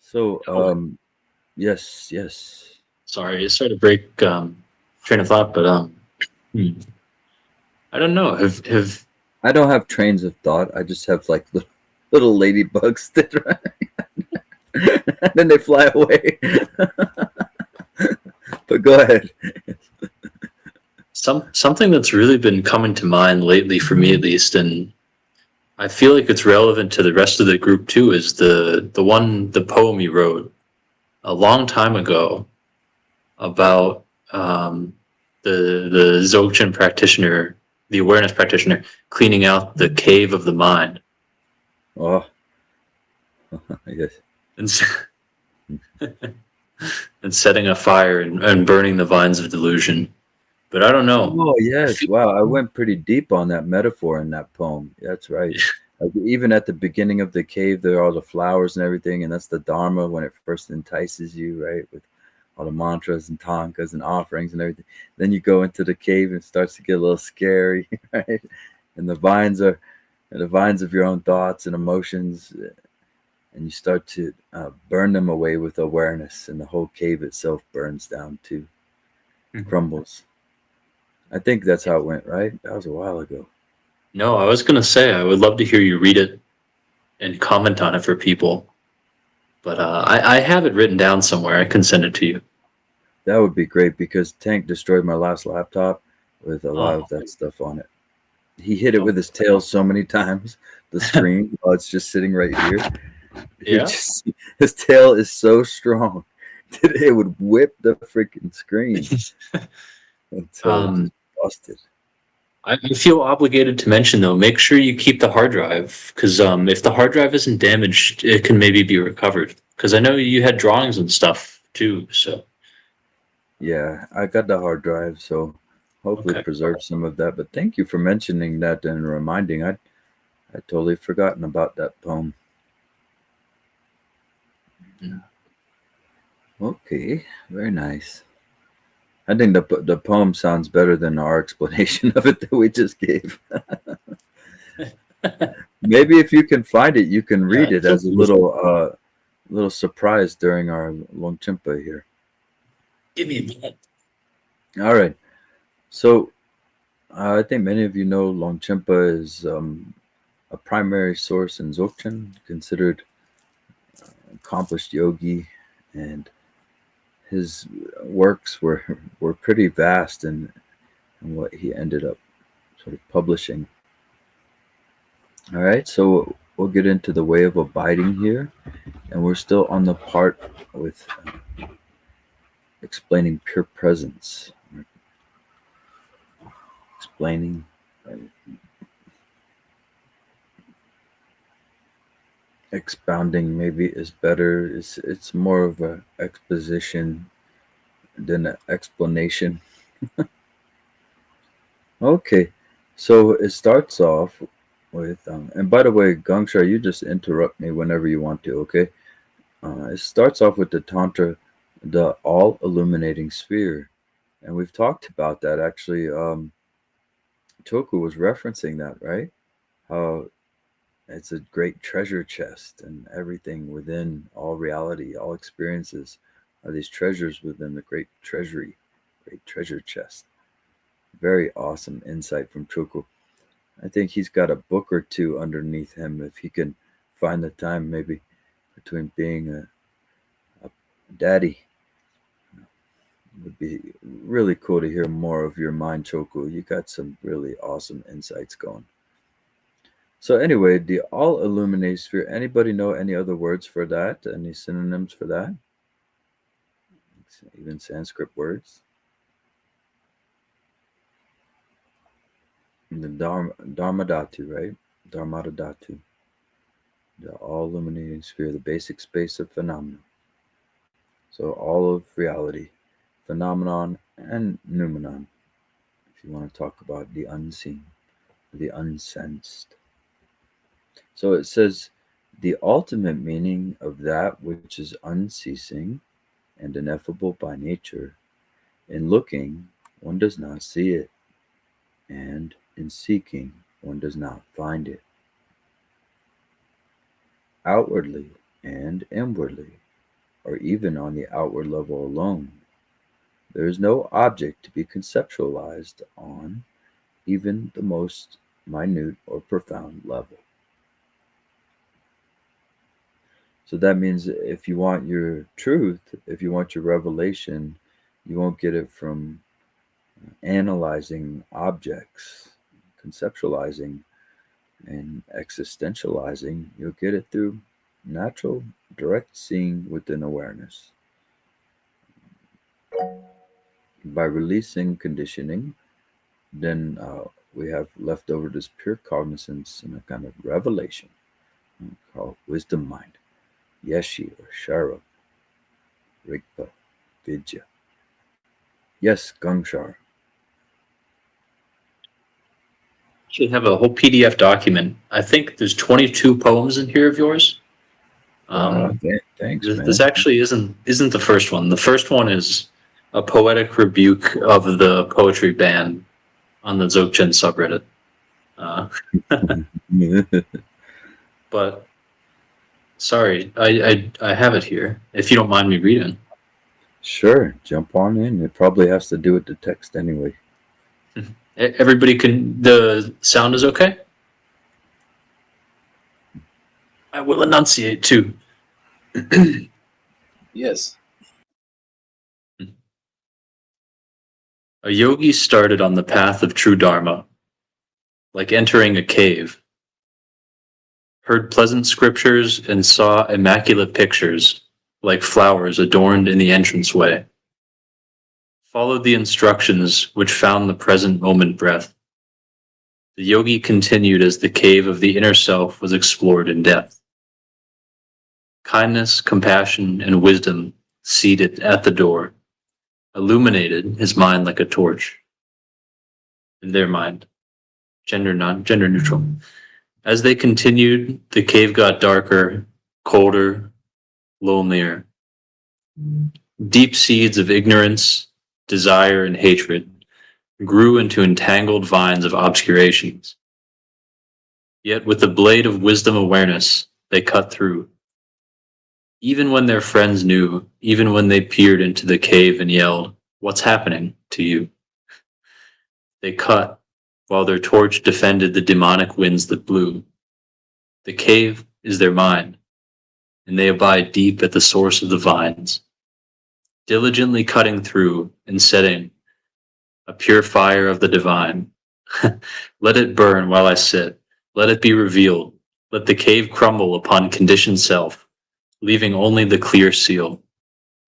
So, Oh, yes. sorry, sorry to break train of thought, but hmm, I don't know. Have I don't have trains of thought. I just have like little ladybugs that and then they fly away. But go ahead. something that's really been coming to mind lately for me at least, and I feel like it's relevant to the rest of the group too, is the poem you wrote a long time ago about the Dzogchen practitioner, the awareness practitioner, cleaning out the cave of the mind Oh, yes. and and setting a fire and burning the vines of delusion. But I don't know. Oh, yes. Wow. I went pretty deep on that metaphor in that poem. That's right. Like even at the beginning of the cave, there are all the flowers and everything, and that's the Dharma when it first entices you, right? With all the mantras and tankas and offerings and everything. Then you go into the cave and it starts to get a little scary, right? And the vines of your own thoughts and emotions, and you start to burn them away with awareness, and the whole cave itself burns down too, crumbles. I think that's how it went, right? That was a while ago. No, I was gonna say I would love to hear you read it and comment on it for people. But I have it written down somewhere. I can send it to you. That would be great because Tank destroyed my last laptop with a lot of Oh, that stuff on it. He hit it oh. with his tail so many times, the screen, while it's just sitting right here. He Yeah. just his tail is so strong that it would whip the freaking screen until it um, just busted. I feel obligated to mention though, make sure you keep the hard drive because if the hard drive isn't damaged, it can maybe be recovered. Because I know you had drawings and stuff too. So Yeah, I got the hard drive, so hopefully okay. preserve some of that. But thank you for mentioning that and reminding. I totally forgotten about that poem. Yeah. Okay, very nice. I think the poem sounds better than our explanation of it that we just gave. Maybe if you can find it, you can Yeah, read it it's so as a beautiful. little surprise during our Longchimpa here. Give me a minute. All right. So I think many of you know Longchimpa is a primary source in Dzogchen, considered accomplished yogi, and his works were pretty vast in what he ended up sort of publishing. All right, so we'll get into the way of abiding here, and we're still on the part with explaining pure presence, explaining, expounding maybe is better. It's more of a exposition than an explanation. Okay, so it starts off with, and by the way, Gangsha, you just interrupt me whenever you want to, okay? It starts off with the Tantra, the all illuminating sphere. And we've talked about that actually. Tulku was referencing that, right? How it's a great treasure chest, and everything within all reality, all experiences are these treasures within the great treasury, great treasure chest. Very awesome insight from Tulku. I think he's got a book or two underneath him if he can find the time, maybe between being a daddy. It would be really cool to hear more of your mind, Choku. You got some really awesome insights going. So anyway, the all illuminate sphere. Anybody know any other words for that? Any synonyms for that? Even Sanskrit words. The Dharma Dhatu, right? Dharmata Dhatu. The all illuminating sphere, the basic space of phenomena. So all of reality, phenomenon and noumenon, if you want to talk about the unseen, the unsensed. So it says the ultimate meaning of that which is unceasing and ineffable by nature. In looking, one does not see it, and in seeking, one does not find it. Outwardly and inwardly, or even on the outward level alone. There is no object to be conceptualized on even the most minute or profound level. So that means if you want your truth, if you want your revelation, you won't get it from analyzing objects, conceptualizing, and existentializing. You'll get it through natural, direct seeing within awareness. By releasing conditioning, then we have left over this pure cognizance and a kind of revelation called wisdom mind, Yeshi or Shara, Rigpa, Vidya. Yes, Gangshar. Actually have a whole PDF document. I think there's 22 poems in here of yours. Wow, thanks, This man. actually isn't the first one. The first one is a poetic rebuke of the poetry ban on the Dzogchen subreddit. But sorry, I have it here. If you don't mind me reading. Sure, jump on in. It probably has to do with the text anyway. Everybody can. The sound is okay. I will enunciate too. Yes. A yogi started on the path of true dharma, like entering a cave. Heard pleasant scriptures and saw immaculate pictures, like flowers adorned in the entranceway. Followed the instructions which found the present moment breath. The yogi continued as the cave of the inner self was explored in depth. Kindness, compassion, and wisdom seated at the door, illuminated his mind like a torch. In their mind, gender neutral. As they continued, the cave got darker, colder, lonelier. Deep seeds of ignorance, desire, and hatred grew into entangled vines of obscurations. Yet with the blade of wisdom awareness, they cut through. Even when their friends knew, even when they peered into the cave and yelled, "What's happening to you?" They cut, while their torch defended the demonic winds that blew. The cave is their mind, and they abide deep at the source of the vines, diligently cutting through and setting a pure fire of the divine. Let it burn while I sit. Let it be revealed. Let the cave crumble upon conditioned self, leaving only the clear seal,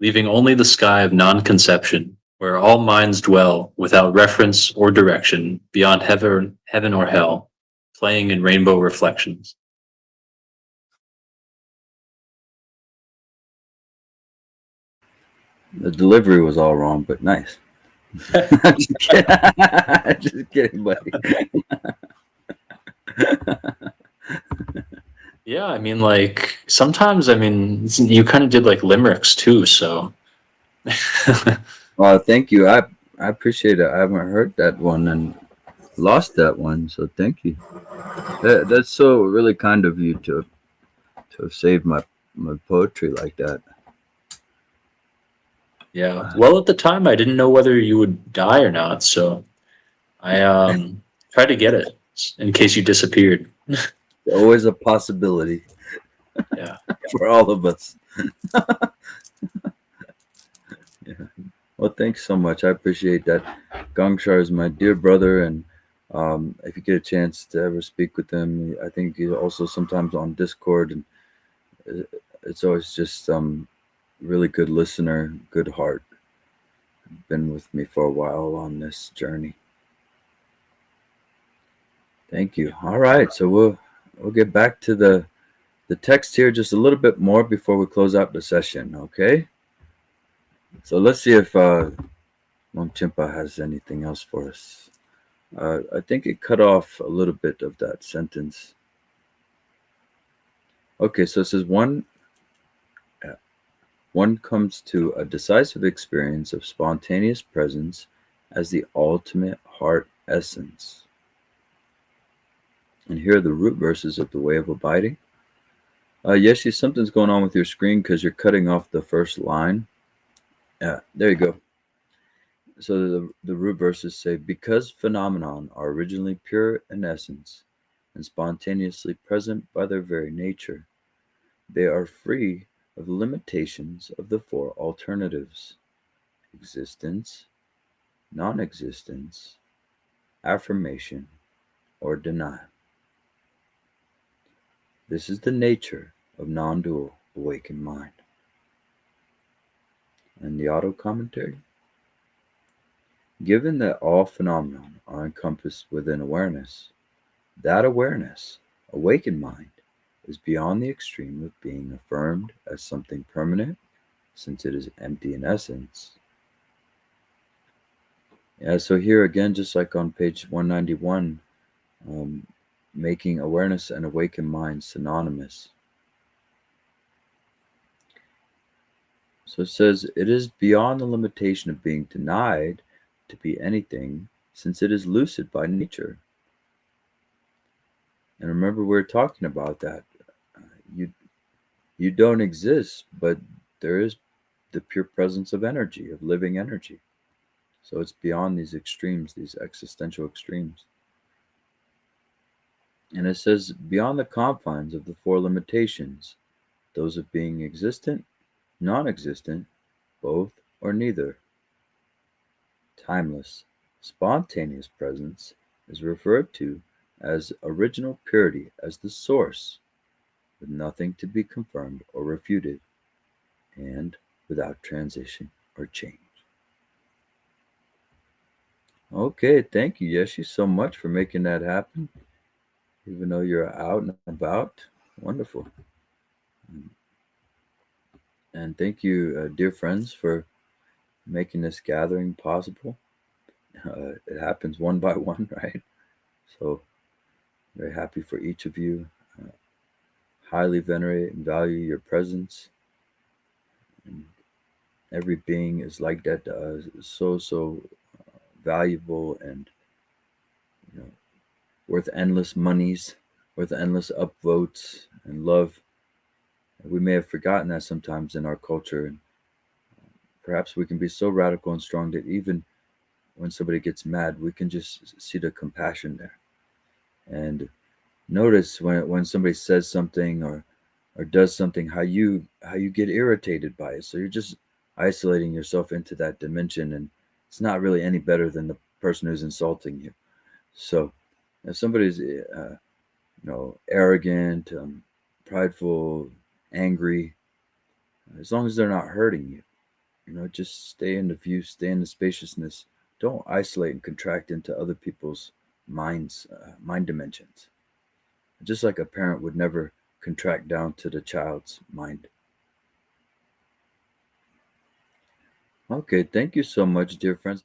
leaving only the sky of non-conception, where all minds dwell without reference or direction beyond heaven or hell, playing in rainbow reflections. The delivery was all wrong, but nice. I'm just kidding. Just kidding, buddy. Yeah, I mean, like, sometimes, I mean, you kind of did like limericks too, so. Thank you. I appreciate it. I haven't heard that one and lost that one, so thank you. That's so really kind of you to have saved my poetry like that. Yeah. Well, at the time, I didn't know whether you would die or not, so I tried to get it in case you disappeared. Always a possibility. Yeah. For all of us. Yeah. Well, thanks so much. I appreciate that. Gangshar is my dear brother, and if you get a chance to ever speak with him, I think he's also sometimes on Discord, and it's always just really good listener, good heart. Been with me for a while on this journey. Thank you. All right, so we'll get back to the text here just a little bit more before we close out the session. Okay. So let's see if Longchimpa has anything else for us. I think it cut off a little bit of that sentence. Okay, so it says one comes to a decisive experience of spontaneous presence as the ultimate heart essence. And here are the root verses of the way of abiding. Yeshi, something's going on with your screen because you're cutting off the first line. Yeah, there you go. So the root verses say, because phenomenon are originally pure in essence and spontaneously present by their very nature, they are free of the limitations of the four alternatives: existence, non-existence, affirmation, or denial. This is the nature of non-dual awakened mind. And the auto commentary: given that all phenomena are encompassed within awareness, that awareness, awakened mind, is beyond the extreme of being affirmed as something permanent, since it is empty in essence. Yeah, so here again, just like on page 191, um, making awareness and awakened mind synonymous. So it says, it is beyond the limitation of being denied to be anything, since it is lucid by nature. And remember, we are talking about that. Uh, you you don't exist, but there is the pure presence of energy, of living energy. So it's beyond these extremes, these existential extremes. And it says, beyond the confines of the four limitations, those of being existent, non existent, both, or neither. Timeless, spontaneous presence is referred to as original purity, as the source, with nothing to be confirmed or refuted, and without transition or change. Okay, thank you, Yeshi, so much for making that happen, even though you're out and about. Wonderful. And thank you, dear friends, for making this gathering possible. It happens one by one, right? So, very happy for each of you. Uh, Highly venerate and value your presence. And every being is like that to us, so valuable and, you know, worth endless monies, worth endless upvotes and love. We may have forgotten that sometimes in our culture, and perhaps we can be so radical and strong that even when somebody gets mad, we can just see the compassion there. And notice when somebody says something or does something, how you get irritated by it. So you're just isolating yourself into that dimension, and it's not really any better than the person who's insulting you. So if somebody's arrogant, prideful, angry, as long as they're not hurting you, just stay in the view, stay in the spaciousness. Don't isolate and contract into other people's mind dimensions. Just like a parent would never contract down to the child's mind. Okay, thank you so much, dear friends.